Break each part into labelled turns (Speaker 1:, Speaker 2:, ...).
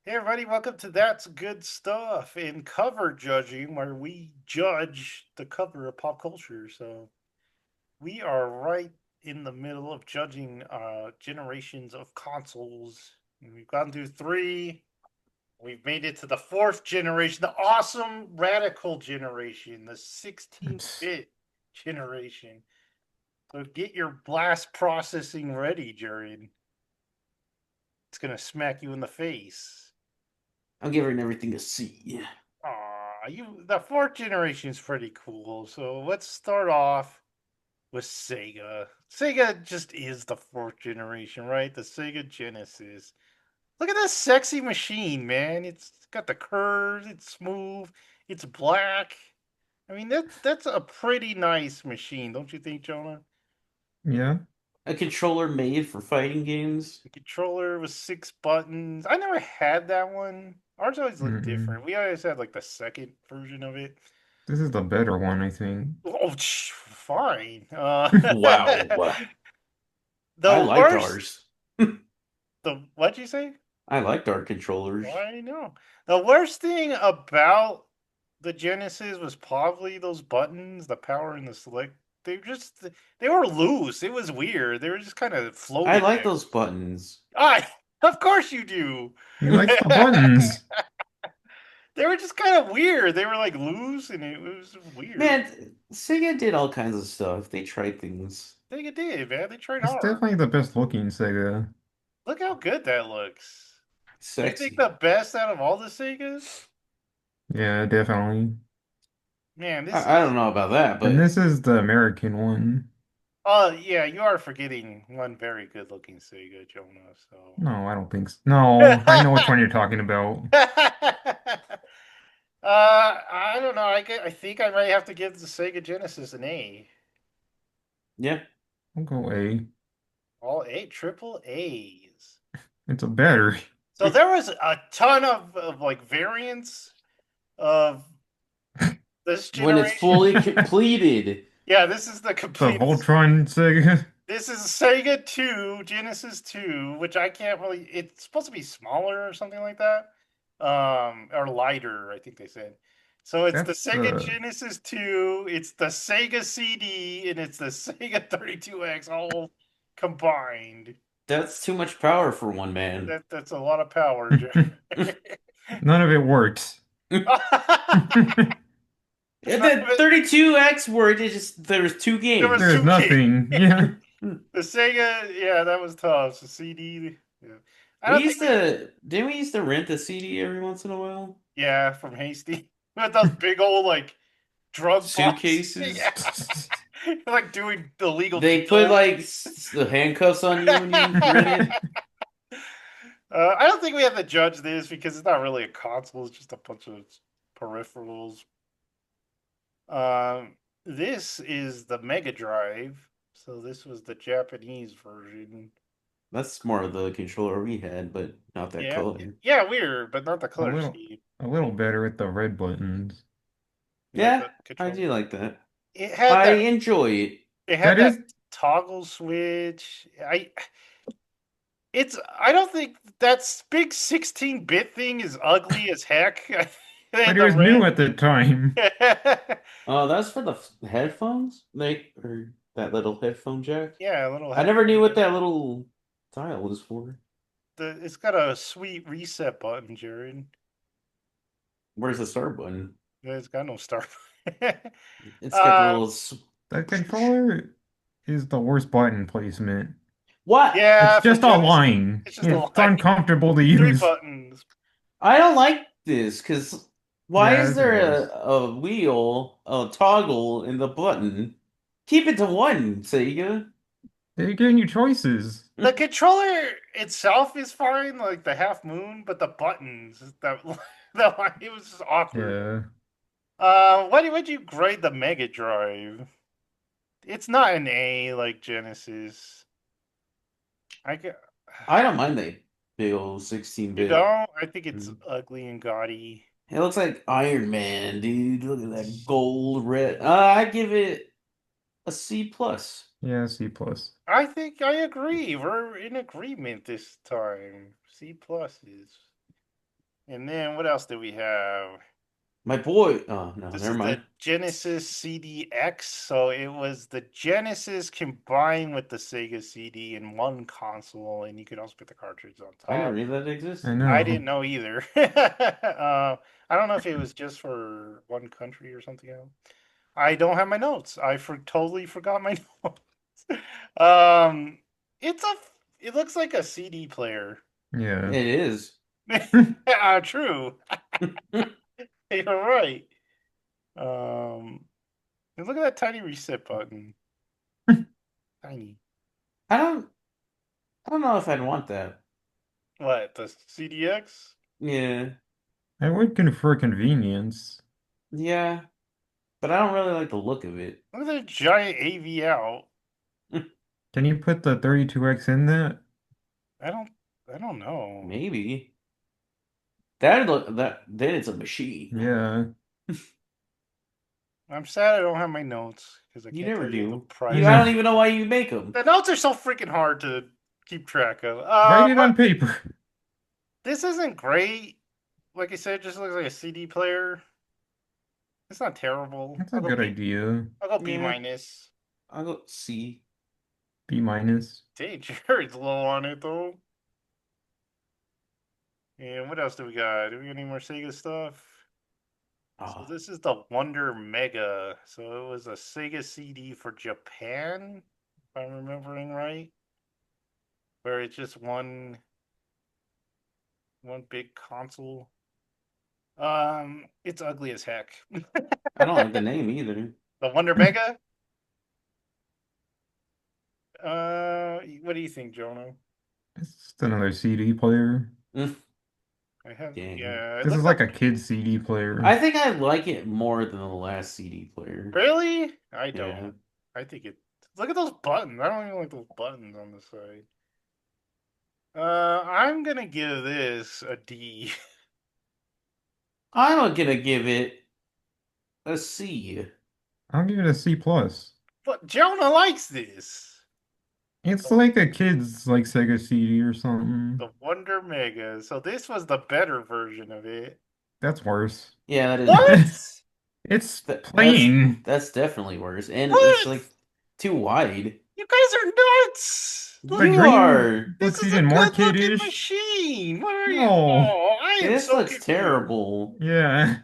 Speaker 1: Hey everybody, welcome to That's Good Stuff in cover judging, where we judge the cover of pop culture. So we are right in the middle of judging generations of consoles. And we've gone through three. We've made it to the fourth generation, the awesome radical generation, the 16-bit generation. So get your blast processing ready, Jared. It's gonna smack you in the face.
Speaker 2: I'm giving everything a C.
Speaker 1: Aw, the fourth generation is pretty cool. So let's start off with Sega. Sega just is the fourth generation, right? The Sega Genesis. Look at this sexy machine, man. It's got the curves, it's smooth, it's black. I mean that's a pretty nice machine, don't you think, Jonah?
Speaker 3: Yeah.
Speaker 2: A controller made for fighting games.
Speaker 1: The controller with 6 buttons. I never had that one. Ours always looked
Speaker 3: Mm-mm.
Speaker 1: different. We always had like the second version of it.
Speaker 3: This is the better one, I think.
Speaker 1: Oh, fine.
Speaker 2: Wow. I
Speaker 1: The
Speaker 2: liked
Speaker 1: worst.
Speaker 2: ours.
Speaker 1: The what'd you say?
Speaker 2: I liked our controllers.
Speaker 1: I know. The worst thing about the Genesis was probably those buttons, the power and the select. They were loose. It was weird. They were just kind of
Speaker 2: I
Speaker 1: floating
Speaker 2: like
Speaker 1: there.
Speaker 2: those buttons.
Speaker 1: I, of course you do.
Speaker 3: He likes the buttons.
Speaker 1: They were just kind of weird. They were like loose, and it was weird.
Speaker 2: Man, Sega did all kinds of stuff. They tried things.
Speaker 1: I think it did, man. They tried
Speaker 3: It's
Speaker 1: hard.
Speaker 3: definitely the best looking Sega.
Speaker 1: Look how good that looks. You think
Speaker 2: Sexy.
Speaker 1: the best out of all the Segas?
Speaker 3: Yeah, definitely.
Speaker 1: Man, this
Speaker 2: I
Speaker 1: is.
Speaker 2: don't know about that,
Speaker 3: And
Speaker 2: but
Speaker 3: this is the American one.
Speaker 1: Oh, yeah, you are forgetting one very good looking Sega, Jonah, so.
Speaker 3: No, I don't think so. No, I know which one you're talking about.
Speaker 1: I don't know. I think I might have to give the Sega Genesis an A.
Speaker 2: yeah.
Speaker 3: I'll go A.
Speaker 1: All A, triple A's.
Speaker 3: It's a battery.
Speaker 1: So there was a ton of like variants of this
Speaker 2: When it's
Speaker 1: generation.
Speaker 2: fully completed.
Speaker 1: Yeah, this is the
Speaker 3: The
Speaker 1: complete.
Speaker 3: Voltron Sega.
Speaker 1: This is Sega 2, Genesis 2, which I can't really. It's supposed to be smaller or something like that. Or lighter, I think they said. So it's the
Speaker 3: That's
Speaker 1: Sega Genesis 2, it's the Sega CD, and it's the Sega 32X all combined.
Speaker 2: That's too much power for one man.
Speaker 1: That's a lot of power, Jerry.
Speaker 3: none of it works.
Speaker 2: The 32X worked, it just there was two
Speaker 1: There was
Speaker 3: There's
Speaker 2: games.
Speaker 1: 2 games.
Speaker 3: nothing. Yeah.
Speaker 1: The Sega, yeah, that was tough. The CD, yeah. I
Speaker 2: We
Speaker 1: don't think
Speaker 2: used
Speaker 1: we,
Speaker 2: to didn't we used to rent a CD every once in a while?
Speaker 1: yeah, from Hasty. With those big old like drug box.
Speaker 2: Suitcases.
Speaker 1: Yeah. Like doing illegal
Speaker 2: They put
Speaker 1: deals.
Speaker 2: like the handcuffs on you when you rent it.
Speaker 1: I don't think we have to judge this because it's not really a console. It's just a bunch of peripherals. This is the Mega Drive. So this was the Japanese version.
Speaker 2: That's more of the controller we had, but not that
Speaker 1: Yeah,
Speaker 2: color.
Speaker 1: yeah, weird, but not the
Speaker 3: A
Speaker 1: color
Speaker 3: little
Speaker 1: scheme.
Speaker 3: a little better with the red buttons.
Speaker 1: You like
Speaker 2: Yeah,
Speaker 1: the
Speaker 2: I
Speaker 1: controller?
Speaker 2: do like that.
Speaker 1: It had
Speaker 2: I
Speaker 1: that.
Speaker 2: enjoy it.
Speaker 1: It had
Speaker 3: That
Speaker 1: that
Speaker 3: is
Speaker 1: toggle switch. I don't think that big 16-bit thing is ugly as heck.
Speaker 3: but
Speaker 1: And
Speaker 3: it
Speaker 1: the
Speaker 3: was new
Speaker 1: red.
Speaker 3: at the time.
Speaker 2: Oh, that's for the headphones? Like or that little headphone jack?
Speaker 1: Yeah, a little
Speaker 2: I never knew
Speaker 1: headphone
Speaker 2: what
Speaker 1: jack.
Speaker 2: that little dial was for.
Speaker 1: It's got a sweet reset button, Jared.
Speaker 2: Where's the start button?
Speaker 1: It's got no start.
Speaker 2: It's got the
Speaker 1: uh,
Speaker 2: little
Speaker 3: That controller is the worst button placement.
Speaker 2: what?
Speaker 3: It's
Speaker 1: yeah, for
Speaker 3: just a
Speaker 1: Genesis,
Speaker 3: line.
Speaker 1: it's just a
Speaker 3: It's
Speaker 1: line.
Speaker 3: uncomfortable to
Speaker 1: Three
Speaker 3: use.
Speaker 1: buttons.
Speaker 2: I don't like this because why
Speaker 3: Yeah,
Speaker 2: is
Speaker 3: it's a
Speaker 2: there
Speaker 3: gross.
Speaker 2: a wheel, a toggle in the button? Keep it to one, Sega.
Speaker 3: They're giving you choices.
Speaker 1: The controller itself is fine, like the half moon, but the buttons that it was just awkward.
Speaker 3: Yeah.
Speaker 1: Why would you grade the Mega Drive? It's not an A like Genesis. I get,
Speaker 2: I don't mind that big old
Speaker 1: you
Speaker 2: 16-bit.
Speaker 1: don't. I think it's ugly and gaudy.
Speaker 2: It looks like Iron Man, dude. Look at that gold red. I give it a C plus.
Speaker 3: Yeah, C plus.
Speaker 1: I think I agree. We're in agreement this time. C plus is. And then what else do we have?
Speaker 2: My boy. Oh no,
Speaker 1: This
Speaker 2: never
Speaker 1: is the
Speaker 2: mind.
Speaker 1: Genesis CDX. So it was the Genesis combined with the Sega CD in one console, and you could also put the cartridge on
Speaker 2: I never
Speaker 1: top.
Speaker 2: knew that
Speaker 3: I
Speaker 2: existed.
Speaker 1: I
Speaker 3: know.
Speaker 1: didn't know either. I don't know if it was just for one country or something else. I don't have my notes. Totally forgot my notes. Um, it's a. It looks like a CD player.
Speaker 3: Yeah.
Speaker 2: It is.
Speaker 1: True. You're right. Um, and look at that tiny reset button. Tiny.
Speaker 2: I don't. I don't know if I'd want that.
Speaker 1: What, the CDX?
Speaker 2: Yeah.
Speaker 3: I would confer convenience.
Speaker 2: Yeah. But I don't really like the look of it.
Speaker 1: Look at that giant AV out.
Speaker 3: Can you put the 32X in that?
Speaker 1: I don't. I don't know.
Speaker 2: Maybe. That look that then it's a machine.
Speaker 3: Yeah.
Speaker 1: I'm sad I don't have my notes because I
Speaker 2: You
Speaker 1: can't
Speaker 2: never
Speaker 1: tell you the
Speaker 2: do.
Speaker 1: price.
Speaker 2: I don't even know why you make them.
Speaker 1: The notes are so freaking hard to keep track of.
Speaker 3: Write it
Speaker 1: But
Speaker 3: on paper.
Speaker 1: this isn't great. Like I said, it just looks like a CD player. It's not terrible.
Speaker 3: That's a good idea.
Speaker 1: I'll go B
Speaker 2: Yeah.
Speaker 1: minus.
Speaker 2: I'll go C.
Speaker 3: B minus.
Speaker 1: Dang, Jared's low on it though. And what else do we got? Do we got any more Sega stuff? So
Speaker 2: Oh,
Speaker 1: this is the Wonder Mega. So it was a Sega CD for Japan, if I'm remembering right. Where it's just one big console. It's ugly as heck.
Speaker 2: I don't like the name either.
Speaker 1: The Wonder Mega? What do you think, Jonah?
Speaker 3: It's just another CD player.
Speaker 1: I have,
Speaker 2: Dang.
Speaker 1: yeah. It
Speaker 3: This is
Speaker 1: looks
Speaker 3: like a kid CD player.
Speaker 2: I think I like it more than the last CD player.
Speaker 1: Really? I
Speaker 2: Yeah.
Speaker 1: don't. I think it. Look at those buttons. I don't even like those buttons on the side. I'm gonna give this a D.
Speaker 2: I'm gonna give it a C.
Speaker 3: I'll give it a C plus.
Speaker 1: But Jonah likes this.
Speaker 3: It's like a kid's like Sega CD or something.
Speaker 1: The Wonder Mega. So this was the better version of it.
Speaker 3: That's worse.
Speaker 2: Yeah, that is
Speaker 1: What?
Speaker 3: It's
Speaker 2: That's
Speaker 3: plain.
Speaker 2: definitely worse. And
Speaker 1: What?
Speaker 2: it's like too wide.
Speaker 1: You guys are nuts.
Speaker 3: The
Speaker 1: Look,
Speaker 2: You
Speaker 3: green
Speaker 2: are.
Speaker 1: this
Speaker 3: looks
Speaker 1: is a
Speaker 3: even more
Speaker 1: good looking
Speaker 3: kiddish.
Speaker 1: machine. What are you?
Speaker 3: No.
Speaker 1: Oh, I am
Speaker 2: This
Speaker 1: so
Speaker 2: looks
Speaker 1: confused.
Speaker 2: terrible.
Speaker 3: Yeah.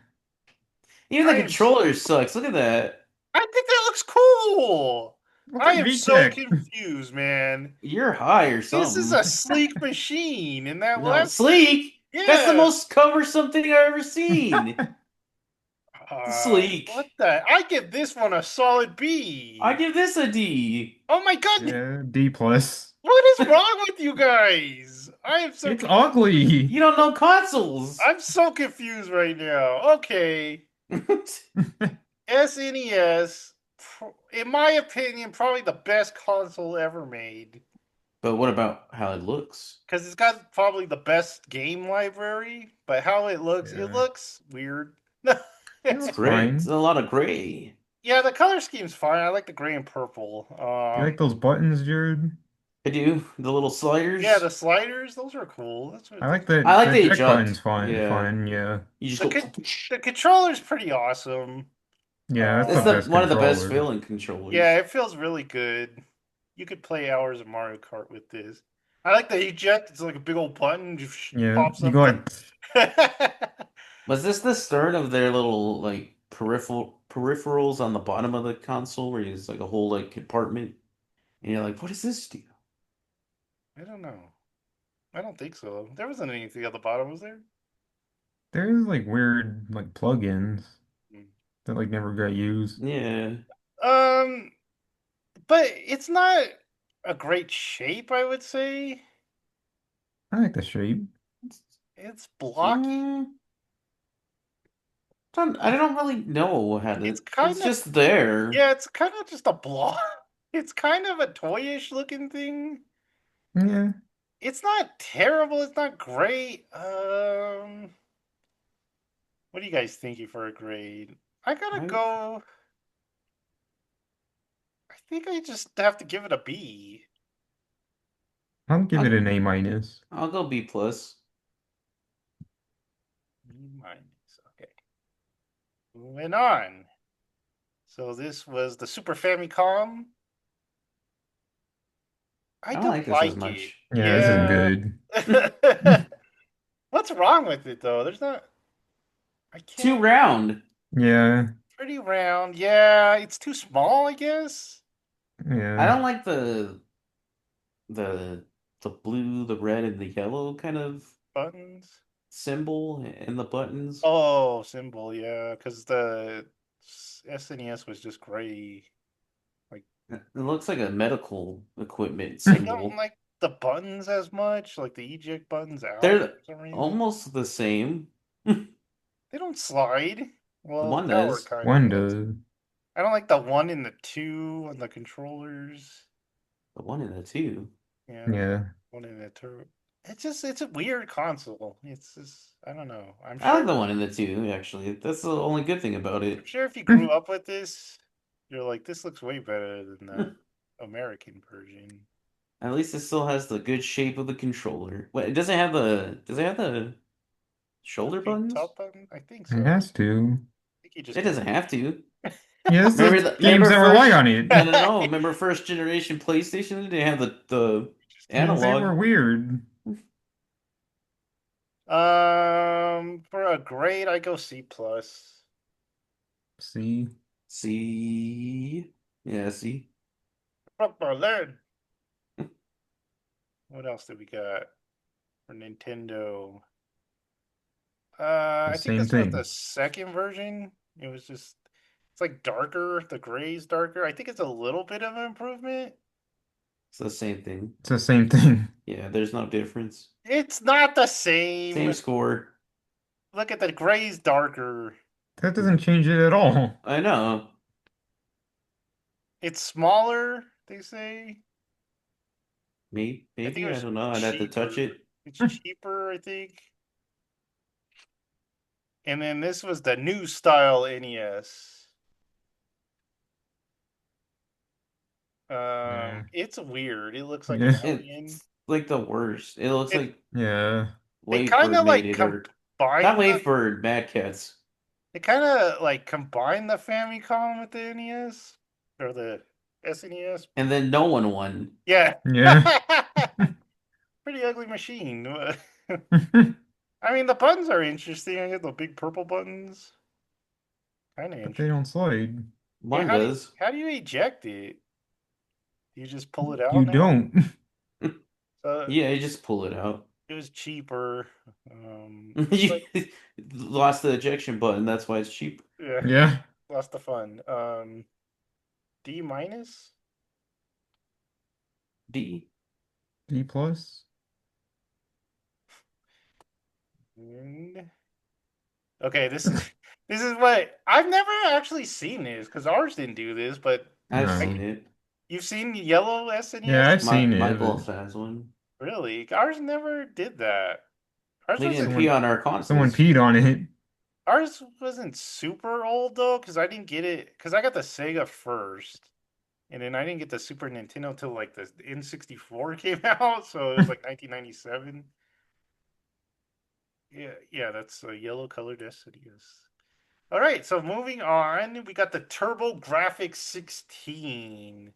Speaker 2: Even
Speaker 1: I
Speaker 2: the
Speaker 1: am
Speaker 2: controller sucks. Look at that.
Speaker 1: I think that looks cool.
Speaker 3: What's
Speaker 1: I
Speaker 3: a
Speaker 1: am so
Speaker 3: VTech?
Speaker 1: confused, man.
Speaker 2: You're high or
Speaker 1: This is
Speaker 2: something.
Speaker 1: a sleek machine, and that
Speaker 2: No,
Speaker 1: last,
Speaker 2: sleek. That's the
Speaker 1: yeah.
Speaker 2: most cumbersome thing I've ever seen. Sleek.
Speaker 1: What the? I give this one a solid B.
Speaker 2: I give this a D.
Speaker 1: Oh my god!
Speaker 3: Yeah, D plus.
Speaker 1: What is wrong with you guys? I am so.
Speaker 3: It's ugly.
Speaker 2: You don't know consoles.
Speaker 1: I'm so confused right now. Okay, SNES, in my opinion, probably the best console ever made.
Speaker 2: But what about how it looks?
Speaker 1: Because it's got probably the best game library, but how it
Speaker 3: Yeah.
Speaker 1: looks weird.
Speaker 3: It
Speaker 2: It's
Speaker 3: looks
Speaker 2: great.
Speaker 3: fine.
Speaker 2: It's a lot of gray.
Speaker 1: Yeah, the color scheme's fine. I like the gray and purple.
Speaker 3: You like those buttons, Jared?
Speaker 2: I do. The little sliders.
Speaker 1: Yeah, the sliders, those are cool. That's what
Speaker 3: I like the
Speaker 2: I like the
Speaker 3: eject
Speaker 2: eject.
Speaker 3: button's fine.
Speaker 2: Yeah.
Speaker 3: Fine, yeah.
Speaker 2: You just
Speaker 1: the,
Speaker 2: go.
Speaker 1: the controller's pretty awesome.
Speaker 3: Yeah, that's
Speaker 2: It's
Speaker 3: the
Speaker 2: the
Speaker 3: best
Speaker 2: one of the best
Speaker 3: controller.
Speaker 2: feeling controllers.
Speaker 1: Yeah, it feels really good. You could play hours of Mario Kart with this. I like the eject. It's like a big old button. Just
Speaker 3: Yeah,
Speaker 1: pops
Speaker 3: you
Speaker 1: up.
Speaker 3: go like,
Speaker 2: Was this the start of their little like peripherals on the bottom of the console, where it's like a whole like compartment, and you're like, what does this do?
Speaker 1: I don't know. I don't think so. There wasn't anything at the bottom, was there?
Speaker 3: there's like weird like plugins
Speaker 1: Hmm.
Speaker 3: that like never got used.
Speaker 2: Yeah.
Speaker 1: But it's not a great shape, I would say.
Speaker 3: I like the shape.
Speaker 1: It's blocky.
Speaker 2: I don't really know how to.
Speaker 1: It's kind
Speaker 2: It's
Speaker 1: of
Speaker 2: just there.
Speaker 1: Yeah, it's kind of just a block. It's kind of a toyish looking thing.
Speaker 3: Yeah.
Speaker 1: It's not terrible. It's not great. What are you guys thinking for a grade? I gotta go. I think I just have to give it a B.
Speaker 3: I'll give it an A minus.
Speaker 2: I'll go B plus.
Speaker 1: minus. Okay. Moving on. So this was the Super Famicom. I
Speaker 2: I don't
Speaker 1: don't
Speaker 2: like this as
Speaker 1: like it.
Speaker 2: much.
Speaker 3: Yeah, this isn't
Speaker 1: Yeah.
Speaker 3: good.
Speaker 1: What's wrong with it though? There's not. I
Speaker 2: Too
Speaker 1: can't.
Speaker 2: round.
Speaker 3: Yeah,
Speaker 1: Pretty round. Yeah, it's too small, I guess.
Speaker 2: I
Speaker 3: yeah.
Speaker 2: don't like the the blue, the red, and the yellow kind of
Speaker 1: Buttons.
Speaker 2: symbol in the buttons.
Speaker 1: Oh, symbol. Yeah, because the SNES was just gray. Like
Speaker 2: It looks like a medical equipment
Speaker 1: I don't
Speaker 2: symbol.
Speaker 1: like the buttons as much. Like the eject buttons out
Speaker 2: They're
Speaker 1: for some reason.
Speaker 2: almost the same. The
Speaker 1: They don't slide. Well, the
Speaker 2: one
Speaker 1: power
Speaker 2: does.
Speaker 1: kind of
Speaker 3: One
Speaker 1: does.
Speaker 3: does.
Speaker 1: I don't like the one and the two on the controllers.
Speaker 2: The one and the two.
Speaker 1: Yeah, the
Speaker 3: Yeah.
Speaker 1: one and the two. It's a weird console. It's just I don't know.
Speaker 2: I like the one and the two, actually. That's the only good thing about
Speaker 1: I'm
Speaker 2: it.
Speaker 1: sure if you grew up with this, you're like, this looks way better than the American version.
Speaker 2: At least it still has the good shape of the controller. Wait, does it have the
Speaker 1: The
Speaker 2: shoulder
Speaker 1: big
Speaker 2: buttons?
Speaker 1: top button? I think
Speaker 3: It
Speaker 1: so.
Speaker 3: has to.
Speaker 1: I think you
Speaker 2: It
Speaker 1: just
Speaker 2: doesn't have to.
Speaker 3: Yeah, this is games
Speaker 2: Remember
Speaker 3: that rely
Speaker 2: first
Speaker 3: on it.
Speaker 2: no. Remember first generation PlayStation? They didn't have the
Speaker 3: And they were
Speaker 2: analog.
Speaker 3: weird.
Speaker 1: For a grade, I go C plus.
Speaker 3: See?
Speaker 2: See? Yeah, see?
Speaker 1: Learn. What else did we got for Nintendo?
Speaker 3: The
Speaker 1: I think
Speaker 3: same
Speaker 1: this was the
Speaker 3: thing.
Speaker 1: second version. It was just it's like darker. The gray's darker. I think it's a little bit of an improvement.
Speaker 2: It's the same thing.
Speaker 3: It's the same thing.
Speaker 2: Yeah, there's no difference.
Speaker 1: It's not the
Speaker 2: Same
Speaker 1: same.
Speaker 2: score.
Speaker 1: Look at the gray's darker.
Speaker 3: That doesn't change it at all.
Speaker 2: I know.
Speaker 1: It's smaller, they say. I think it
Speaker 2: Maybe I
Speaker 1: was
Speaker 2: don't know. I'd have to touch
Speaker 1: cheaper.
Speaker 2: it.
Speaker 1: It's cheaper, I think. And then this was the new style NES.
Speaker 3: Yeah.
Speaker 1: It's weird. It looks like an
Speaker 3: Yeah.
Speaker 1: alien.
Speaker 2: It's like the worst. It looks
Speaker 1: It
Speaker 2: like
Speaker 3: Yeah.
Speaker 1: they kind
Speaker 2: Wavebird
Speaker 1: of
Speaker 2: made
Speaker 1: like
Speaker 2: it, or not
Speaker 1: combine the
Speaker 2: Wavebird, Mad Cats.
Speaker 1: they kind of like combine the Famicom with the NES or the SNES.
Speaker 2: And then no one won.
Speaker 1: Yeah.
Speaker 3: Yeah.
Speaker 1: Pretty ugly machine. I mean, the buttons are interesting. I get the big purple buttons. Kind of
Speaker 3: But they
Speaker 1: interesting.
Speaker 3: don't slide.
Speaker 2: One
Speaker 1: how
Speaker 2: does.
Speaker 1: how do you eject it? You just pull it out
Speaker 3: You
Speaker 1: now?
Speaker 3: don't.
Speaker 2: Yeah, you just pull it out.
Speaker 1: It was cheaper.
Speaker 2: You
Speaker 1: Like,
Speaker 2: lost the ejection button. That's why it's cheap.
Speaker 1: yeah,
Speaker 3: Yeah.
Speaker 1: lost the fun. D minus?
Speaker 2: D.
Speaker 3: D plus.
Speaker 1: Okay, this is what I've never actually seen this because ours didn't do this, but
Speaker 2: I've
Speaker 3: No.
Speaker 2: seen it.
Speaker 1: you've seen yellow SNES?
Speaker 3: Yeah, I've seen it.
Speaker 2: My
Speaker 3: but
Speaker 2: boss has one.
Speaker 1: Really? Ours never did that. Ours
Speaker 2: We didn't
Speaker 1: wasn't
Speaker 2: pee on our consoles.
Speaker 3: Someone peed on it.
Speaker 1: ours wasn't super old though, because I didn't get it because I got the Sega first. And then I didn't get the Super Nintendo till like the N64 came out, so it was like 1997. Yeah, that's a yellow colored SNES. All right, so moving on, we got the TurboGrafx 16.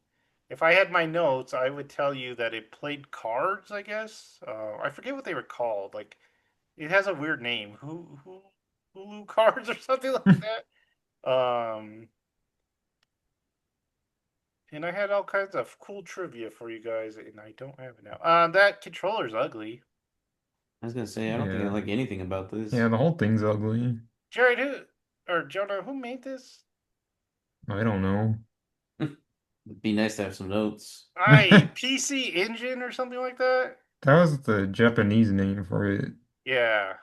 Speaker 1: If I had my notes, I would tell you that it played cards. I guess I forget what they were called. Like it has a weird name, Hulu cards or something like that. And I had all kinds of cool trivia for you guys, and I don't have it now. That controller's ugly.
Speaker 2: I was gonna say, I don't think I
Speaker 3: Yeah.
Speaker 2: like anything about this.
Speaker 3: Yeah, the whole thing's ugly.
Speaker 1: Jared, Jonah, who made this?
Speaker 3: I don't know.
Speaker 2: It'd be nice to have some notes.
Speaker 1: PC Engine or something like that?
Speaker 3: That was the Japanese name for it.
Speaker 1: Yeah.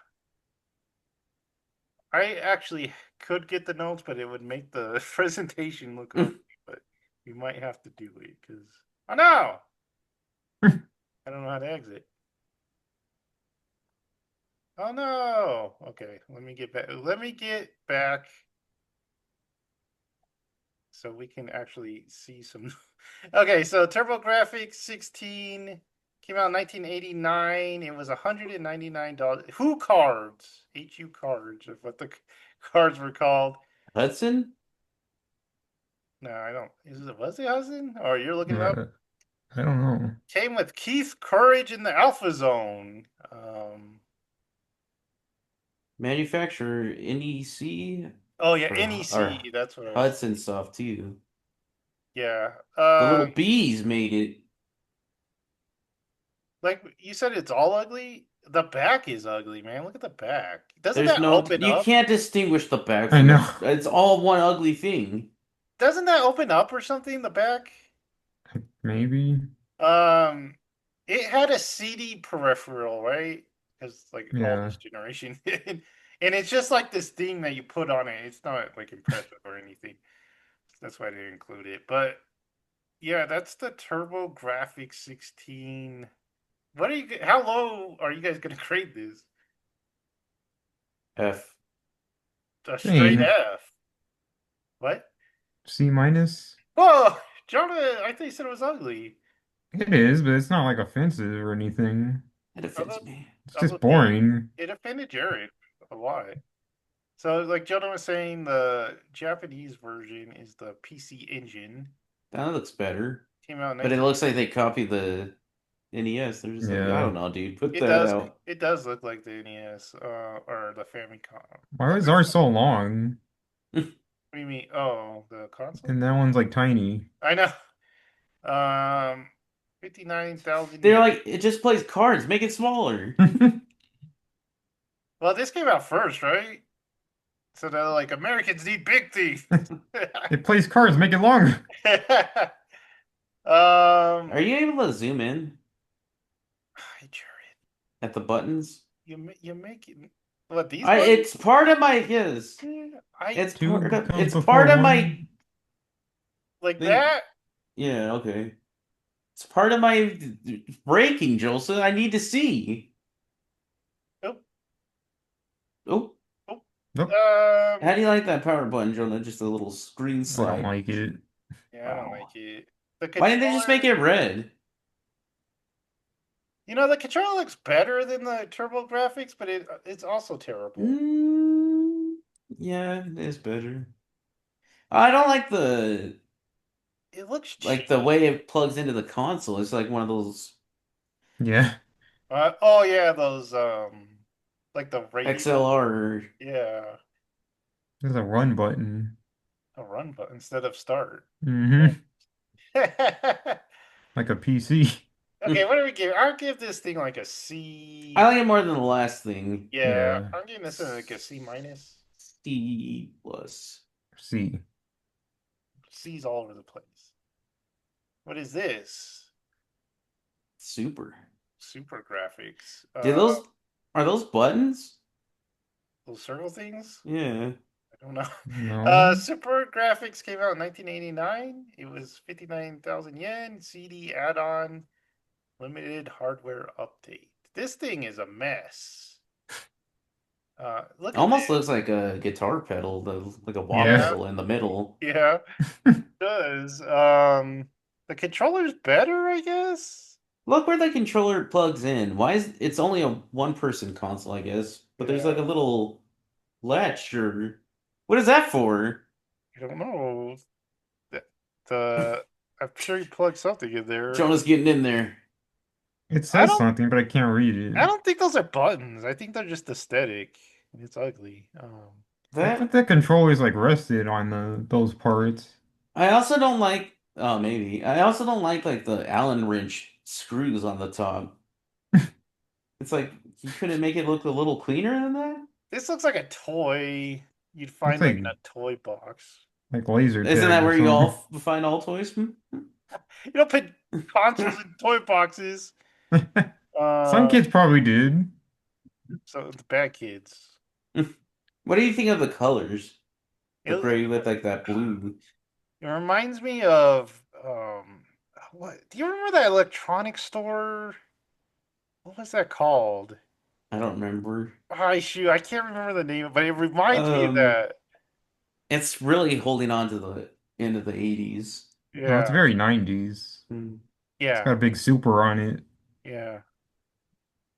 Speaker 1: I actually could get the notes, but it would make the presentation look ugly. But we might have to do it because. Oh no! I don't know how to exit. Oh no! Okay, let me get back. Let me get back so we can actually see some. Okay, so TurboGrafx 16. Came out in 1989. It was $199. Who cards? HU cards, of what the cards were called.
Speaker 2: Hudson?
Speaker 1: No, I don't. Was it Hudson? Or you're looking it up?
Speaker 3: Uh, I don't know.
Speaker 1: Came with Keith Courage in the Alpha Zone.
Speaker 2: Manufacturer NEC
Speaker 1: Oh yeah,
Speaker 2: or
Speaker 1: NEC. That's what I was.
Speaker 2: Hudson Soft too.
Speaker 1: Yeah.
Speaker 2: The little bees made it.
Speaker 1: Like you said, it's all ugly. The back is ugly, man. Look at the back. Doesn't
Speaker 2: There's
Speaker 1: that
Speaker 2: no,
Speaker 1: open
Speaker 2: you
Speaker 1: up?
Speaker 2: can't distinguish the back
Speaker 3: I
Speaker 2: from
Speaker 3: know.
Speaker 2: it's all one ugly thing.
Speaker 1: Doesn't that open up or something? The back.
Speaker 3: Maybe.
Speaker 1: Um, it had a CD peripheral, right? Because like all
Speaker 3: Yeah.
Speaker 1: this generation did, and it's just like this thing that you put on it. It's not like impressive or anything. That's why I didn't include it. But yeah, that's the TurboGrafx 16. What are you? How low are you guys gonna grade this?
Speaker 2: F.
Speaker 1: A straight
Speaker 3: Dang.
Speaker 1: F. What?
Speaker 3: C minus.
Speaker 1: Whoa, Jonah! I thought you said it was ugly.
Speaker 3: It is, but it's not like offensive or anything.
Speaker 2: It offends me.
Speaker 3: It's
Speaker 1: Of
Speaker 3: just
Speaker 1: the thing,
Speaker 3: boring.
Speaker 1: it offended Jared a lot. So, like Jonah was saying, the Japanese version is the PC Engine.
Speaker 2: That looks better.
Speaker 1: Came out in
Speaker 2: But it
Speaker 1: 19.
Speaker 2: looks like they copied the NES. They're just like, I
Speaker 3: Yeah.
Speaker 2: don't know, dude. Put
Speaker 1: It
Speaker 2: that
Speaker 1: does.
Speaker 2: out.
Speaker 1: It does look like the NES, or the Famicom.
Speaker 3: Why
Speaker 1: The
Speaker 3: was ours so long?
Speaker 1: What do you mean? Oh, the console.
Speaker 3: And that one's like tiny.
Speaker 1: I know. 59,000
Speaker 2: They're
Speaker 1: yen.
Speaker 2: like, it just plays cards. Make it smaller.
Speaker 1: Well, this came out first, right? So they're like, Americans need big teeth.
Speaker 3: It plays cards, make it longer.
Speaker 2: Are you able to zoom in
Speaker 1: Hi, Jared.
Speaker 2: at the buttons?
Speaker 1: You make it. What these
Speaker 2: I
Speaker 1: buttons?
Speaker 2: it's part of my yes.
Speaker 1: I
Speaker 2: It's
Speaker 3: Two
Speaker 2: part of
Speaker 3: comes
Speaker 2: it's
Speaker 3: before
Speaker 2: part of my
Speaker 3: one.
Speaker 1: like
Speaker 2: thing.
Speaker 1: that.
Speaker 2: Yeah, okay. It's part of my breaking, Joseph. I need to see.
Speaker 1: Nope.
Speaker 2: Oh,
Speaker 3: Nope.
Speaker 2: how do you like that power button, Jonah? Just a little screen
Speaker 3: I don't
Speaker 2: slide.
Speaker 3: like it.
Speaker 1: Yeah, I don't
Speaker 2: Wow.
Speaker 1: like it. The
Speaker 2: Why didn't they just make it
Speaker 1: controller-
Speaker 2: red?
Speaker 1: You know, the controller looks better than the Turbo Graphics, but it's also terrible.
Speaker 2: Yeah, it is better. I don't like the
Speaker 1: It looks
Speaker 2: like
Speaker 1: cheap.
Speaker 2: the way it plugs into the console. It's like one of those
Speaker 3: Yeah.
Speaker 1: Oh yeah, those like the radio.
Speaker 2: XLR.
Speaker 1: Yeah,
Speaker 3: There's a run button.
Speaker 1: a run button instead of start.
Speaker 3: Mm-hmm.
Speaker 1: Okay,
Speaker 3: Like a PC.
Speaker 1: what do we give? I'll give this thing like a C.
Speaker 2: I like it more than the last thing.
Speaker 1: Yeah,
Speaker 3: Yeah.
Speaker 1: I'm giving this like a C minus.
Speaker 2: C plus.
Speaker 3: C.
Speaker 1: C's all over the place. What is this?
Speaker 2: Super.
Speaker 1: Super graphics.
Speaker 2: Did those are those buttons?
Speaker 1: Those circle things?
Speaker 2: Yeah.
Speaker 1: I don't know.
Speaker 3: No.
Speaker 1: Super Graphics came out in 1989. It was 59,000 yen. CD add-on, limited hardware update. This thing is a mess. Look at
Speaker 2: Almost
Speaker 1: this.
Speaker 2: looks like a guitar pedal, like a wah
Speaker 3: Yeah.
Speaker 2: pedal in the middle.
Speaker 1: Yeah, it does. The controller's better, I guess.
Speaker 2: Look where the controller plugs in. Why is it's only a one-person console, I guess, but there's like a
Speaker 1: Yeah.
Speaker 2: little latch or what is that for?
Speaker 1: I don't know. I'm sure you plug something in there.
Speaker 2: Jonah's getting in there.
Speaker 3: It
Speaker 1: I
Speaker 3: says
Speaker 1: don't-
Speaker 3: something, but I can't read it.
Speaker 1: I don't think those are buttons. I think they're just aesthetic. It's ugly.
Speaker 3: I
Speaker 2: That
Speaker 3: thought the controller's like rested on those parts.
Speaker 2: I also don't like. Oh, maybe I also don't like the Allen wrench screws on the top. It's like you couldn't make it look a little cleaner than that.
Speaker 1: This looks like a toy you'd find
Speaker 3: Looks
Speaker 1: like in a
Speaker 3: like-
Speaker 1: toy box.
Speaker 3: Like laser
Speaker 2: Isn't
Speaker 3: tag
Speaker 2: that
Speaker 3: or
Speaker 2: where you all
Speaker 3: something.
Speaker 2: find all toys?
Speaker 1: You don't put consoles in toy boxes.
Speaker 3: Some kids probably did.
Speaker 1: So the bad kids.
Speaker 2: What do you think of the colors? The
Speaker 1: It,
Speaker 2: gray with like that blue.
Speaker 1: it reminds me of what? Do you remember that electronics store? What was that called?
Speaker 2: I don't remember.
Speaker 1: Oh, shoot, I can't remember the name, but it reminds me of that.
Speaker 2: It's really holding on to the end of the 80s.
Speaker 3: Oh, it's
Speaker 1: Yeah,
Speaker 3: very 90s. It's
Speaker 1: yeah.
Speaker 3: got a big super on it.
Speaker 1: Yeah.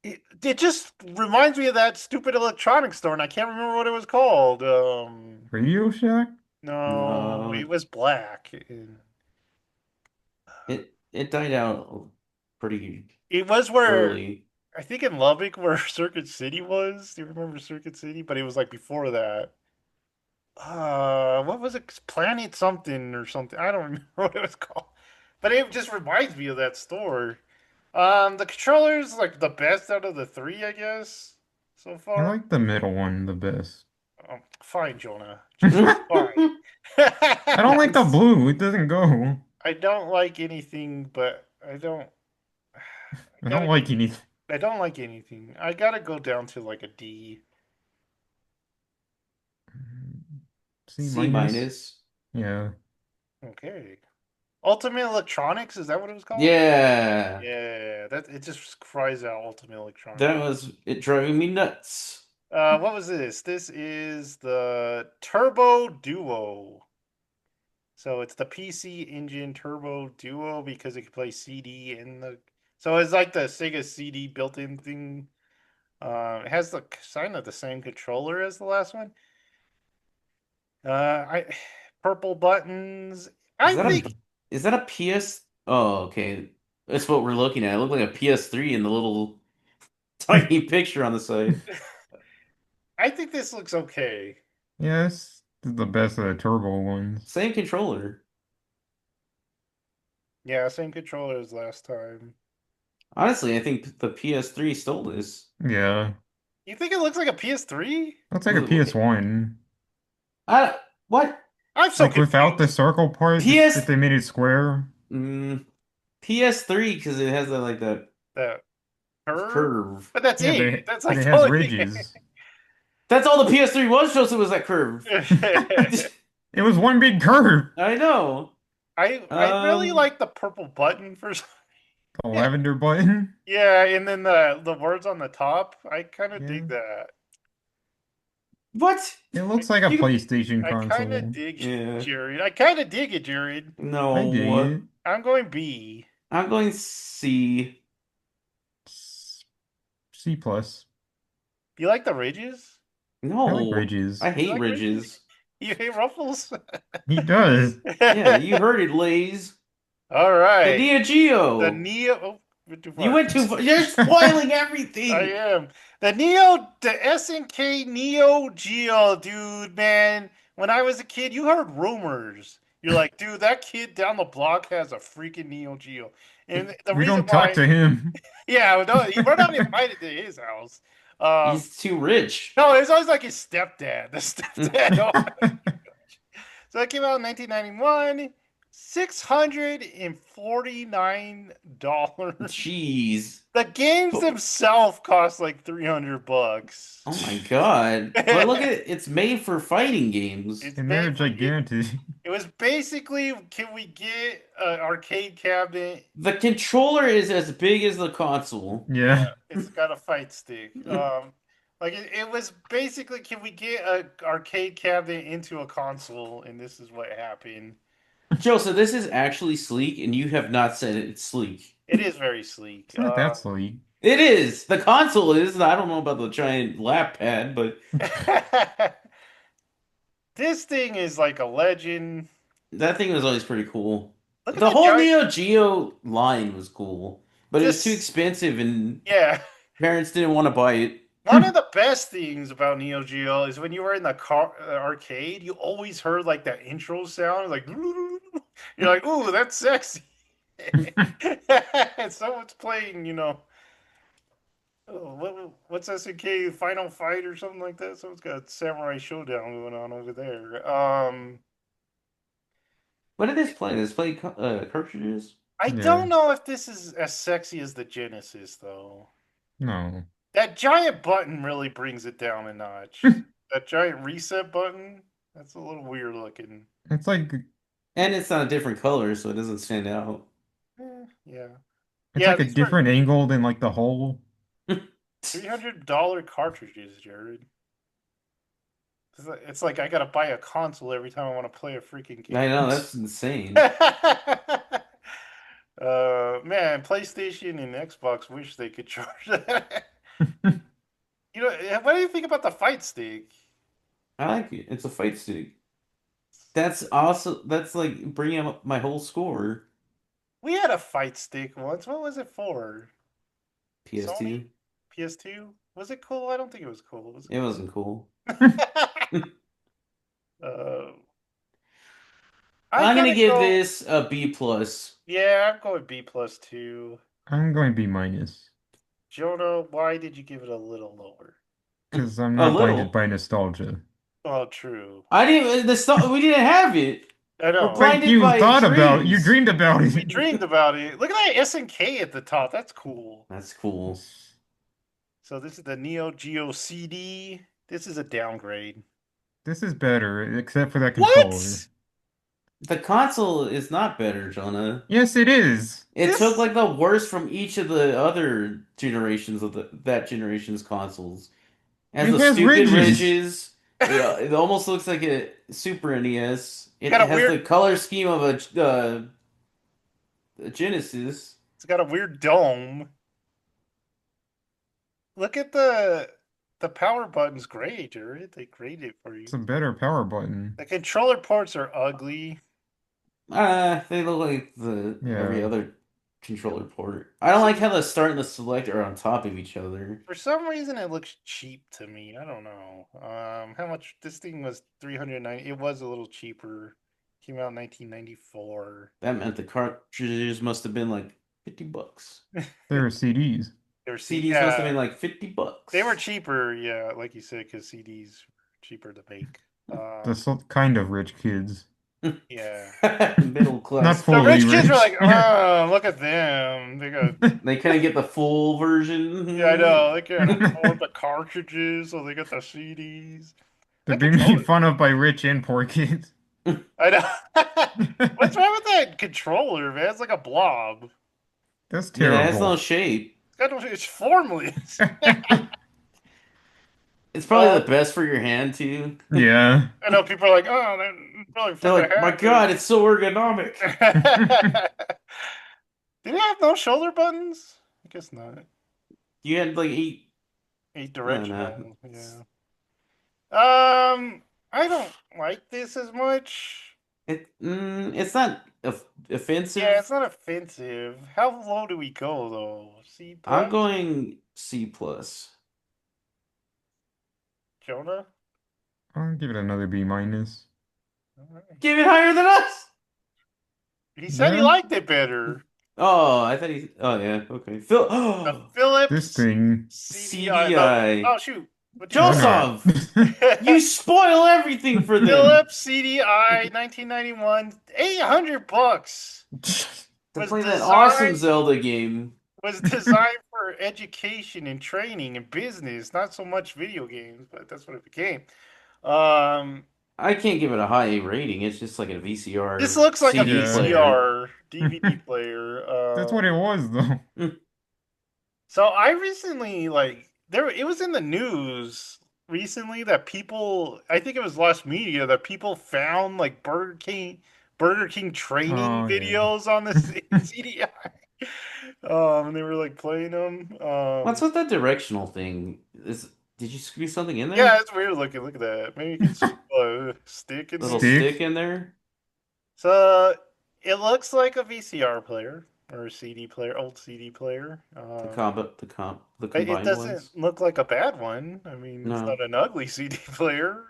Speaker 1: It just reminds me of that stupid electronics store, and I can't remember what it was called.
Speaker 3: Radio Shack?
Speaker 1: No,
Speaker 2: No,
Speaker 1: it was black.
Speaker 2: it died out pretty
Speaker 1: It was where
Speaker 2: early.
Speaker 1: I think in Lubbock, where Circuit City was. Do you remember Circuit City? But it was like before that. What was it? Planet something or something. I don't remember what it was called. But it just reminds me of that store. The controller's like the best out of the three, I guess, so
Speaker 3: I
Speaker 1: far.
Speaker 3: like the middle one the best.
Speaker 1: Fine, Jonah. Just fine.
Speaker 3: I don't like the blue. It doesn't go.
Speaker 1: I don't like anything, but I don't. I
Speaker 3: I don't
Speaker 1: gotta.
Speaker 3: like anything.
Speaker 1: I don't like anything. I gotta go down to like a D.
Speaker 3: C
Speaker 2: C
Speaker 3: minus.
Speaker 2: minus.
Speaker 3: Yeah.
Speaker 1: Okay. Ultimate Electronics, is that what it was called?
Speaker 2: Yeah,
Speaker 1: Yeah, that it just cries out Ultimate Electronics.
Speaker 2: that was it driving me nuts.
Speaker 1: What was this? This is the Turbo Duo. So it's the PC Engine Turbo Duo because it can play CD in the. So it's like the Sega CD built-in thing. It has the kind of the same controller as the last one. I purple buttons.
Speaker 2: Is
Speaker 1: I
Speaker 2: that a
Speaker 1: think
Speaker 2: is that a PS? Oh, okay. That's what we're looking at. It looked like a PS3 in the little tiny picture on the side.
Speaker 1: I think this looks okay.
Speaker 3: Yes. This is the best of the turbo ones.
Speaker 2: Same controller.
Speaker 1: Yeah, same controller as last time.
Speaker 2: Honestly, I think the PS3 stole this.
Speaker 3: Yeah.
Speaker 1: You think it looks like a PS3?
Speaker 3: Looks like a PS1.
Speaker 2: I what?
Speaker 1: I'm so
Speaker 3: Like without the
Speaker 1: confused.
Speaker 3: circle part, just if
Speaker 2: PS
Speaker 3: they made it square.
Speaker 2: mm, PS3 because it has that
Speaker 1: That curve?
Speaker 2: curve.
Speaker 1: But that's
Speaker 3: Yeah, but
Speaker 1: it. That's
Speaker 3: but
Speaker 1: like
Speaker 3: it
Speaker 1: the
Speaker 3: has
Speaker 1: only thing.
Speaker 3: ridges.
Speaker 2: That's all the PS3 was, Joseph, was that curve.
Speaker 3: It was one big curve.
Speaker 2: I know.
Speaker 1: I really like the purple button for some.
Speaker 3: The lavender button.
Speaker 1: Yeah, and then the words on the top. I kind of dig
Speaker 3: Yeah.
Speaker 1: that.
Speaker 2: What?
Speaker 3: It looks like a
Speaker 2: You could,
Speaker 3: PlayStation
Speaker 1: I kind of
Speaker 3: console.
Speaker 1: dig
Speaker 2: yeah.
Speaker 1: Jared. I kind of dig it, Jared.
Speaker 3: I dig
Speaker 2: No.
Speaker 3: it.
Speaker 1: I'm going B.
Speaker 2: I'm going C.
Speaker 3: C plus.
Speaker 1: You like the ridges?
Speaker 3: I like
Speaker 2: No.
Speaker 3: ridges.
Speaker 2: I
Speaker 1: You
Speaker 2: hate
Speaker 1: like ridges?
Speaker 2: ridges.
Speaker 1: You hate ruffles?
Speaker 3: He does.
Speaker 2: Yeah, you heard it, Lays.
Speaker 1: All
Speaker 2: The
Speaker 1: right.
Speaker 2: Neo
Speaker 1: The
Speaker 2: Geo.
Speaker 1: Neo. Oh, went too
Speaker 2: You
Speaker 1: far.
Speaker 2: went too far. You're spoiling
Speaker 1: I
Speaker 2: everything.
Speaker 1: am. The SNK Neo Geo, dude, man. When I was a kid, you heard rumors. You're like, dude, that kid down the block has a freaking Neo Geo. And the
Speaker 3: We
Speaker 1: reason
Speaker 3: don't talk
Speaker 1: why,
Speaker 3: to him.
Speaker 1: yeah, no, we're not invited to his house.
Speaker 2: He's too rich.
Speaker 1: No, it was always like his stepdad. The stepdad. So that came out in 1991. $649.
Speaker 2: Jeez.
Speaker 1: The games
Speaker 2: But-
Speaker 1: themselves cost like $300.
Speaker 2: Oh my god. But look at it. It's made for fighting games.
Speaker 1: It's
Speaker 3: And they're
Speaker 1: made for
Speaker 3: gigantic.
Speaker 1: it was basically, can we get an arcade cabinet?
Speaker 2: The controller is as big as the console.
Speaker 3: Yeah.
Speaker 1: It's got a fight stick. Like it was basically, can we get an arcade cabinet into a console? And this is what happened.
Speaker 2: Joseph, this is actually sleek, and you have not said it's sleek.
Speaker 1: It is very sleek.
Speaker 3: It's not that sleek.
Speaker 2: It is. The console is. I don't know about the giant lap pad, but
Speaker 1: This thing is like a legend.
Speaker 2: that thing was always pretty cool.
Speaker 1: Look at
Speaker 2: The
Speaker 1: the
Speaker 2: whole
Speaker 1: giant.
Speaker 2: Neo Geo line was cool, but it was too
Speaker 1: This-
Speaker 2: expensive, and
Speaker 1: Yeah.
Speaker 2: parents didn't want to buy it.
Speaker 1: One of the best things about Neo Geo is when you were in the arcade, you always heard like that intro sound, like you're like, "Ooh, that's sexy." And someone's playing, what's SNK Final Fight or something like that. Someone's got Samurai Showdown going on over there.
Speaker 2: What did this play? This play cartridges?
Speaker 1: I
Speaker 3: Yeah.
Speaker 1: don't know if this is as sexy as the Genesis though.
Speaker 3: No.
Speaker 1: That giant button really brings it down a notch. That giant reset button, that's a little weird looking.
Speaker 3: It's like
Speaker 2: And it's not a different color, so it doesn't stand out.
Speaker 1: Yeah.
Speaker 3: it's
Speaker 1: Yeah,
Speaker 3: like a
Speaker 1: these were
Speaker 3: different angle than like the hole.
Speaker 1: $300 cartridges, Jared. It's like I gotta buy a console every time I want to play a freaking game.
Speaker 2: I know, that's insane.
Speaker 1: Man, PlayStation and Xbox wish they could charge that. What do you think about the fight stick?
Speaker 2: I like it. It's a fight stick. That's also that's like bringing up my whole score.
Speaker 1: We had a fight stick once. What was it for? Sony?
Speaker 2: PS2.
Speaker 1: PS2? Was it cool? I don't think it was cool. Was it
Speaker 2: It wasn't cool.
Speaker 1: cool? uh, I
Speaker 2: I'm gonna
Speaker 1: gotta
Speaker 2: give
Speaker 1: go.
Speaker 2: this a B plus.
Speaker 1: Yeah, I'm going B plus two.
Speaker 3: I'm going B minus
Speaker 1: Jonah, why did you give it a little lower?
Speaker 3: because I'm
Speaker 2: A
Speaker 3: not blinded
Speaker 2: little.
Speaker 3: by nostalgia.
Speaker 1: Oh, true.
Speaker 2: I didn't. The stuff we didn't have it.
Speaker 1: I
Speaker 2: We're
Speaker 1: know.
Speaker 3: But
Speaker 2: blinded
Speaker 3: you
Speaker 2: by
Speaker 3: thought about, you
Speaker 2: dreams.
Speaker 3: dreamed about
Speaker 1: We
Speaker 3: it.
Speaker 1: dreamed about it. Look at that SNK at the top. That's cool.
Speaker 2: That's cool.
Speaker 1: So this is the Neo Geo CD. This is a downgrade.
Speaker 3: This is better, except for that controller.
Speaker 1: What?
Speaker 2: The console is not better, Jonah.
Speaker 3: Yes, it is.
Speaker 2: It took
Speaker 1: This
Speaker 2: like the worst from each of the other generations of that generation's consoles. It has
Speaker 3: It
Speaker 2: the
Speaker 3: has
Speaker 2: stupid
Speaker 3: ridges.
Speaker 2: ridges. It almost looks like a Super NES. It
Speaker 1: got a
Speaker 2: has
Speaker 1: weird.
Speaker 2: the color scheme of a Genesis.
Speaker 1: It's got a weird dome. Look at the power buttons. Great, Jared. They grade it for
Speaker 3: It's
Speaker 1: you.
Speaker 3: a better power button.
Speaker 1: The controller ports are ugly.
Speaker 2: They look like every
Speaker 3: Yeah.
Speaker 2: other controller port. I don't like how the start and the select are on top of each other.
Speaker 1: For some reason, it looks cheap to me. I don't know. How much this thing was 390. It was a little cheaper. Came out in 1994.
Speaker 2: That meant the cartridges must have been like $50.
Speaker 3: There are CDs.
Speaker 1: They were
Speaker 2: CDs must have
Speaker 1: yeah,
Speaker 2: been like $50.
Speaker 1: they were cheaper. Yeah, like you said, because CDs were cheaper to make.
Speaker 3: Kind of rich kids.
Speaker 1: Yeah.
Speaker 2: Middle
Speaker 3: Not
Speaker 2: class.
Speaker 1: The
Speaker 3: fully
Speaker 1: rich kids were like,
Speaker 3: rich.
Speaker 1: oh, look at them. They got
Speaker 2: They couldn't get the full version.
Speaker 1: yeah, I know. They can't afford the cartridges, so they got the CDs.
Speaker 3: They're
Speaker 1: That
Speaker 3: being made
Speaker 1: controller.
Speaker 3: fun of by rich and poor kids.
Speaker 1: I know. What's wrong with that controller, man? It's like a blob.
Speaker 3: That's
Speaker 2: Yeah, it has no
Speaker 3: terrible.
Speaker 2: shape.
Speaker 1: It's formless.
Speaker 2: It's probably
Speaker 1: Uh,
Speaker 2: the best for your hand too.
Speaker 3: Yeah.
Speaker 1: I know people are like, oh, they're really
Speaker 2: They're
Speaker 1: for the
Speaker 2: like, my
Speaker 1: hack.
Speaker 2: God, it's so ergonomic.
Speaker 1: Did it have no shoulder buttons? I guess not.
Speaker 2: You had like eight.
Speaker 1: Eight
Speaker 2: No, no.
Speaker 1: directional. Yeah. I don't like this as much.
Speaker 2: It's not
Speaker 1: Yeah, it's
Speaker 2: offensive.
Speaker 1: not offensive. How low do we go though? C
Speaker 2: I'm
Speaker 1: plus?
Speaker 2: going C plus.
Speaker 1: Jonah?
Speaker 3: I'll give it another B minus.
Speaker 1: All right.
Speaker 2: Give it higher than us.
Speaker 1: He said he
Speaker 3: Yeah.
Speaker 1: liked it better.
Speaker 2: Oh, I thought he. Oh yeah, okay. Phil.
Speaker 1: The
Speaker 2: Oh,
Speaker 3: This
Speaker 1: Philips
Speaker 3: thing.
Speaker 1: CDI.
Speaker 2: CDI.
Speaker 1: Oh shoot. What you
Speaker 3: Why
Speaker 1: got?
Speaker 2: Joseph, you spoil everything for them.
Speaker 1: Philips CDI 1991, $800
Speaker 2: To
Speaker 1: was
Speaker 2: play that awesome
Speaker 1: designed
Speaker 2: Zelda game.
Speaker 1: was designed for education and training and business, not so much video games, but that's what it became. Um,
Speaker 2: I can't give it a high rating. It's just like a VCR
Speaker 1: this looks like a
Speaker 2: CD player.
Speaker 1: VCR DVD player.
Speaker 3: That's what it was, though.
Speaker 1: So I recently it was in the news recently that people, I think it was Lost Media, that people found like Burger King training
Speaker 3: Oh, yeah.
Speaker 1: videos on the CDI. And they were like playing them.
Speaker 2: What's with that directional thing? Did you squeeze something in there?
Speaker 1: Yeah, it's weird looking. Look at that. Maybe you can stick a stick in
Speaker 2: Little
Speaker 1: there.
Speaker 3: Stick?
Speaker 2: stick in there.
Speaker 1: So it looks like a VCR player or a CD player, old CD player.
Speaker 2: The
Speaker 1: It
Speaker 2: combined
Speaker 1: doesn't
Speaker 2: ones.
Speaker 1: look like a bad one. I mean, it's
Speaker 2: No.
Speaker 1: not an ugly CD player.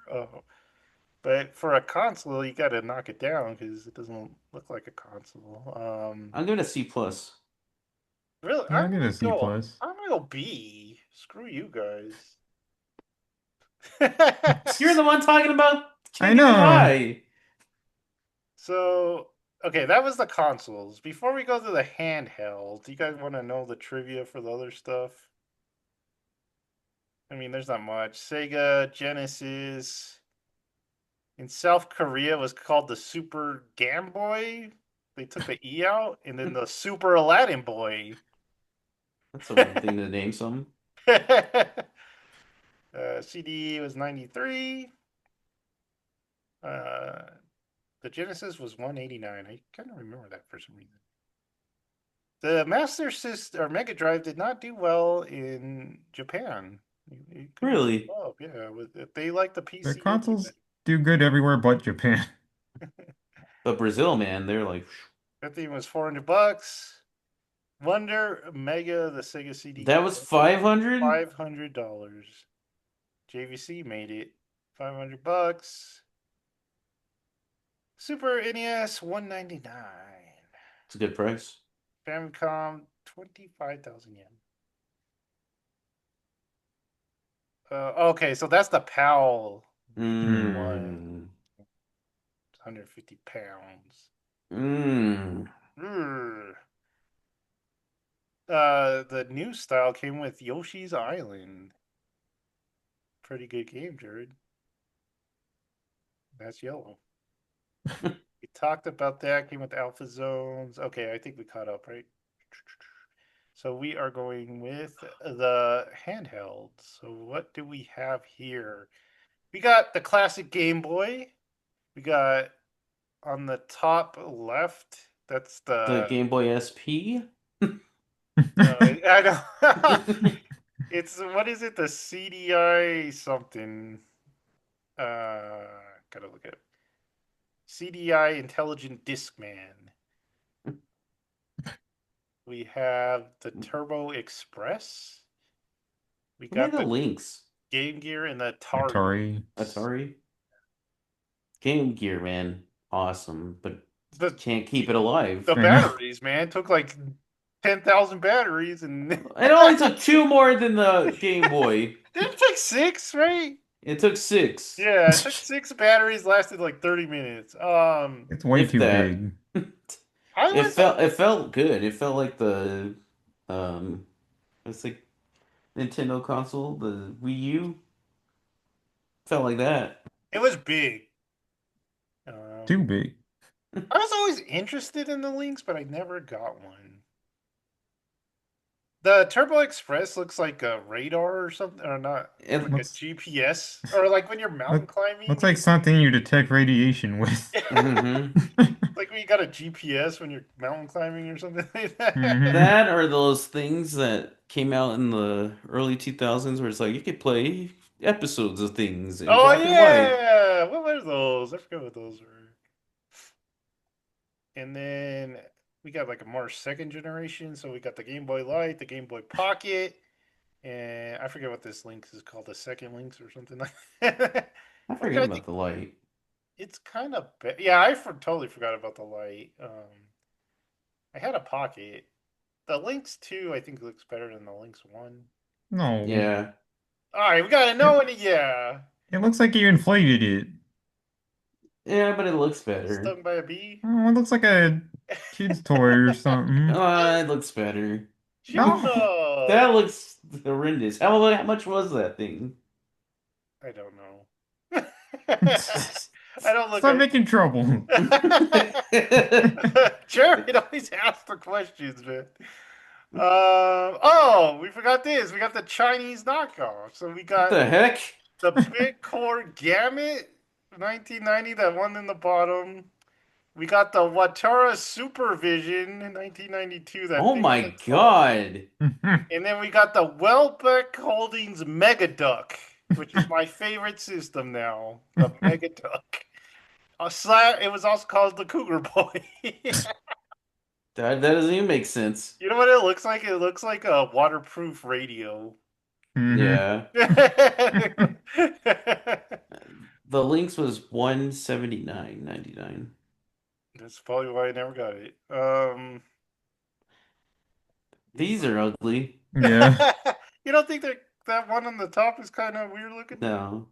Speaker 1: But for a console, you got to knock it down because it doesn't look like a console.
Speaker 2: I'm giving it a C plus.
Speaker 1: Really,
Speaker 3: Yeah, I'll give it a C plus.
Speaker 1: I'm gonna go B. Screw you guys.
Speaker 2: You're the one talking about
Speaker 3: I
Speaker 2: taking it
Speaker 3: know.
Speaker 2: high.
Speaker 1: So, okay, that was the consoles. Before we go to the handheld, do you guys want to know the trivia for the other stuff? I mean, there's not much. Sega, Genesis. In South Korea, it was called the Super Game Boy. They took the E out, and then the Super Aladdin Boy.
Speaker 2: That's a weird thing to name something.
Speaker 1: CD was 93. The Genesis was 189. I kind of remember that for some reason. The Master System or Mega Drive did not do well in Japan. It couldn't keep
Speaker 2: Really?
Speaker 1: up. Yeah, they like the
Speaker 3: The
Speaker 1: PC
Speaker 3: consoles
Speaker 1: anyway.
Speaker 3: do good everywhere but Japan.
Speaker 2: But Brazil, man, they're like,
Speaker 1: That thing was $400. Wonder Mega, the Sega CD
Speaker 2: that
Speaker 1: game.
Speaker 2: was 500?
Speaker 1: $500. JVC made it. $500. Super NES $199.
Speaker 2: It's a good price.
Speaker 1: Famicom 25,000 yen. Okay, so that's the PAL
Speaker 2: Mm.
Speaker 1: 150 pounds.
Speaker 2: Mm.
Speaker 1: Urgh. The new style came with Yoshi's Island. Pretty good game, Jared. That's yellow. We talked about that. Came with Alpha Zones. Okay, I think we caught up, right? So we are going with the handheld. So what do we have here? We got the classic Game Boy. We got on the top left. That's
Speaker 2: The
Speaker 1: the.
Speaker 2: Game Boy SP?
Speaker 1: I know. It's what is it? The CDI something. Gotta look at it. CDI Intelligent Discman. We have the Turbo Express. We
Speaker 2: Who made
Speaker 1: got
Speaker 2: the
Speaker 1: the
Speaker 2: links?
Speaker 1: Game Gear and the
Speaker 3: Atari.
Speaker 2: Atari? Game Gear, man. Awesome. But
Speaker 1: The
Speaker 2: can't keep it alive.
Speaker 1: the
Speaker 3: I know.
Speaker 1: batteries, man, took like 10,000 batteries, and
Speaker 2: It only took 2 more than the Game Boy.
Speaker 1: didn't it take 6, right?
Speaker 2: It took 6.
Speaker 1: Yeah, it took 6 batteries, lasted like 30 minutes.
Speaker 3: It's way
Speaker 2: If
Speaker 3: too
Speaker 2: that.
Speaker 3: big.
Speaker 1: I
Speaker 2: It
Speaker 1: was
Speaker 2: felt good. It felt like the it's like Nintendo console, the Wii U. Felt like that.
Speaker 1: it was big.
Speaker 3: Too big.
Speaker 1: I was always interested in the links, but I never got one. The Turbo Express looks like a radar or something, or not
Speaker 2: It
Speaker 1: like a
Speaker 3: Looks
Speaker 1: GPS, or like when you're mountain
Speaker 3: look,
Speaker 1: climbing.
Speaker 3: looks like something you detect radiation with.
Speaker 2: hmm
Speaker 1: Like when you got a GPS when you're mountain climbing or something like that.
Speaker 3: Mhm.
Speaker 2: That or those things that came out in the early 2000s where it's like you could play episodes of things in
Speaker 1: Oh
Speaker 2: black and white.
Speaker 1: yeah, what were those? I forgot what those were. And then we got like a more second generation. So we got the Game Boy Light, the Game Boy Pocket, and I forget what this Lynx is called, the second Lynx or something like that.
Speaker 2: I
Speaker 1: Which
Speaker 2: forget
Speaker 1: I
Speaker 2: about
Speaker 1: think
Speaker 2: the light.
Speaker 1: it's kind of yeah. I totally forgot about the light. I had a Pocket. The Lynx 2, I think, looks better than the Lynx 1.
Speaker 3: No.
Speaker 2: Yeah.
Speaker 1: All right, we got a no and a yeah.
Speaker 3: It looks like you inflated it.
Speaker 2: Yeah, but it looks better.
Speaker 1: Stung by a bee.
Speaker 3: Oh, it looks like a kid's toy or something.
Speaker 2: It looks better.
Speaker 3: No.
Speaker 2: That
Speaker 1: Juno.
Speaker 2: looks horrendous. How much was that thing?
Speaker 1: I don't know. I don't look
Speaker 3: Stop
Speaker 1: at.
Speaker 3: making trouble.
Speaker 1: Jared always asks the questions, man. Oh, we forgot this. We got the Chinese knockoff. So we
Speaker 2: What
Speaker 1: got
Speaker 2: the heck?
Speaker 1: the Big Core Gamut 1990, that one in the bottom. We got the Watara Supervision in 1992, that
Speaker 2: Oh
Speaker 1: thing on the
Speaker 2: my
Speaker 1: top.
Speaker 2: God.
Speaker 1: And then we got the Welbeck Holdings Mega Duck, which is my favorite system now. The Mega Duck. It was also called the Cougar Boy.
Speaker 2: That doesn't even make sense.
Speaker 1: You know what it looks like? It looks like a waterproof radio.
Speaker 3: Mhm.
Speaker 2: Yeah. The Lynx was 179.99.
Speaker 1: That's probably why I never got it.
Speaker 2: These are ugly.
Speaker 3: Yeah.
Speaker 1: You don't think that one on the top is kind of weird looking?
Speaker 2: No.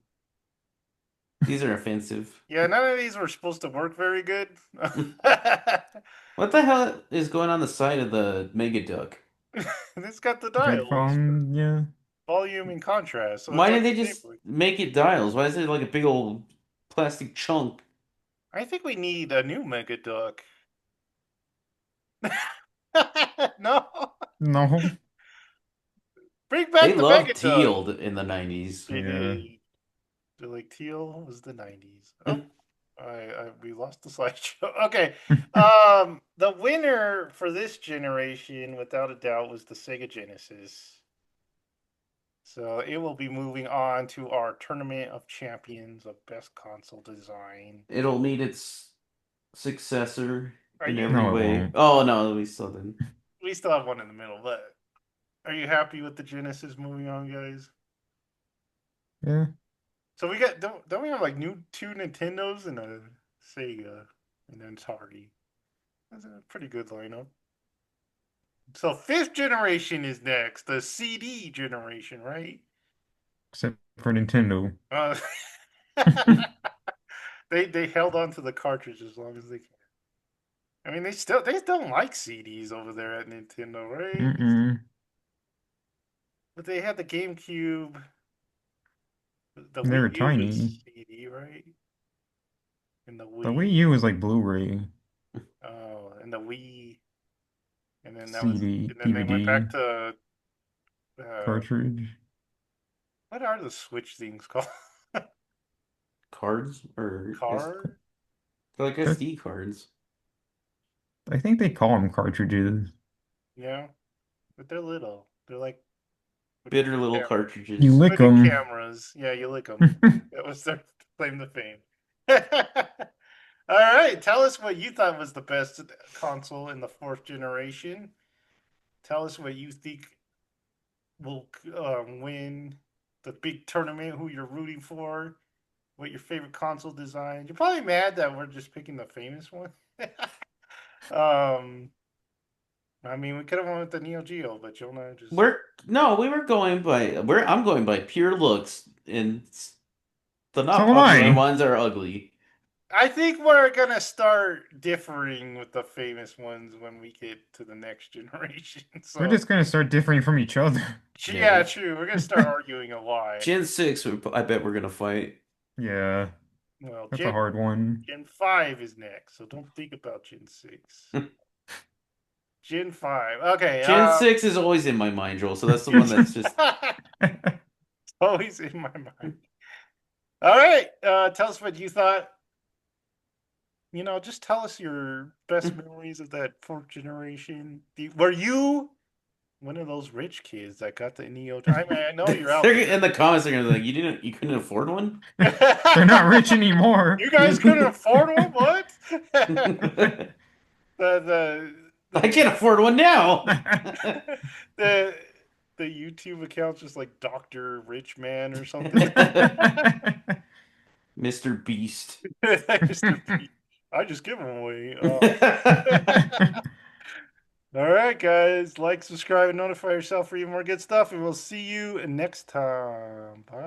Speaker 2: These are offensive.
Speaker 1: Yeah, none of these were supposed to work very good.
Speaker 2: What the hell is going on the side of the Mega Duck?
Speaker 1: It's got the dials,
Speaker 3: Headphone, yeah.
Speaker 1: volume and contrast. So
Speaker 2: Why
Speaker 1: it's
Speaker 2: did
Speaker 1: like
Speaker 2: they
Speaker 1: the
Speaker 2: just
Speaker 1: Game Boy.
Speaker 2: make it dials? Why is it like a big old plastic chunk?
Speaker 1: I think we need a new Mega Duck. No,
Speaker 3: No.
Speaker 1: bring
Speaker 2: They
Speaker 1: back the
Speaker 2: loved
Speaker 1: Mega Duck.
Speaker 2: teal in the 90s.
Speaker 1: They
Speaker 3: Yeah.
Speaker 1: did. They're like teal was the 90s. Oh, We lost the slideshow. Okay. The winner for this generation, without a doubt, was the Sega Genesis. So it will be moving on to our Tournament of Champions of Best Console Design.
Speaker 2: It'll meet its successor
Speaker 1: Are
Speaker 2: in
Speaker 1: you?
Speaker 2: every
Speaker 3: No, it
Speaker 2: way.
Speaker 3: won't.
Speaker 2: Oh no, we still didn't.
Speaker 1: We still have one in the middle, but are you happy with the Genesis moving on, guys?
Speaker 3: Yeah.
Speaker 1: So we got don't we have like two Nintendos and a Sega and then Atari? That's a pretty good lineup. So fifth generation is next, the CD generation, right?
Speaker 3: Except for Nintendo.
Speaker 1: Uh, they held on to the cartridge as long as they can. I mean, they don't like CDs over there at Nintendo, right?
Speaker 3: Mm-mm.
Speaker 1: But they had the GameCube. The
Speaker 3: They were
Speaker 1: Wii U was
Speaker 3: tiny.
Speaker 1: CD, right? And the
Speaker 3: The
Speaker 1: Wii.
Speaker 3: Wii U was like Blu-ray,
Speaker 1: Oh, and the Wii. And then
Speaker 3: CD,
Speaker 1: and then they went
Speaker 3: DVD,
Speaker 1: back to
Speaker 3: cartridge.
Speaker 1: what are the Switch things called?
Speaker 2: Cards or
Speaker 1: Card?
Speaker 2: they're like
Speaker 3: They're-
Speaker 2: SD cards.
Speaker 3: I think they call them cartridges.
Speaker 1: Yeah, but they're little. They're like
Speaker 2: Bitter little
Speaker 1: Yeah.
Speaker 2: cartridges.
Speaker 3: You lick
Speaker 1: wooden
Speaker 3: them.
Speaker 1: cameras. Yeah, you lick them. That was their claim to fame. All right, tell us what you thought was the best console in the fourth generation. Tell us what you think will win the big tournament. Who you're rooting for. What your favorite console design. You're probably mad that we're just picking the famous one. I mean, we could have went with the Neo Geo, but Jonah just.
Speaker 2: We were going by I'm going by pure looks, and the not
Speaker 3: So am
Speaker 2: popular
Speaker 3: I.
Speaker 2: ones are ugly.
Speaker 1: I think we're gonna start differing with the famous ones when we get to the next generation. So
Speaker 3: We're just gonna start differing from each other.
Speaker 1: yeah, true. We're gonna start arguing a lot.
Speaker 2: Gen 6, I bet we're gonna fight.
Speaker 3: Yeah,
Speaker 1: Well,
Speaker 3: that's a hard one.
Speaker 1: Gen 5 is next, so don't think about Gen 6. Gen 5. Okay.
Speaker 2: Gen 6 is always in my mind, Joel, so that's the one that's just
Speaker 1: always in my mind. All right. Tell us what you thought. Just tell us your best memories of that fourth generation. Were you one of those rich kids that got the Neo? I mean, I know you're out
Speaker 2: They're
Speaker 1: there.
Speaker 2: in the comments. They're gonna be like, you couldn't afford one.
Speaker 3: They're not rich anymore.
Speaker 1: You guys couldn't afford one? What?
Speaker 2: I
Speaker 1: the
Speaker 2: can't afford one now.
Speaker 1: the the YouTube account's just like Dr. Rich Man or something.
Speaker 2: Mr. Beast.
Speaker 1: I just give them away. All right, guys. Like, subscribe, and notify yourself for even more good stuff. And we'll see you next time. Bye.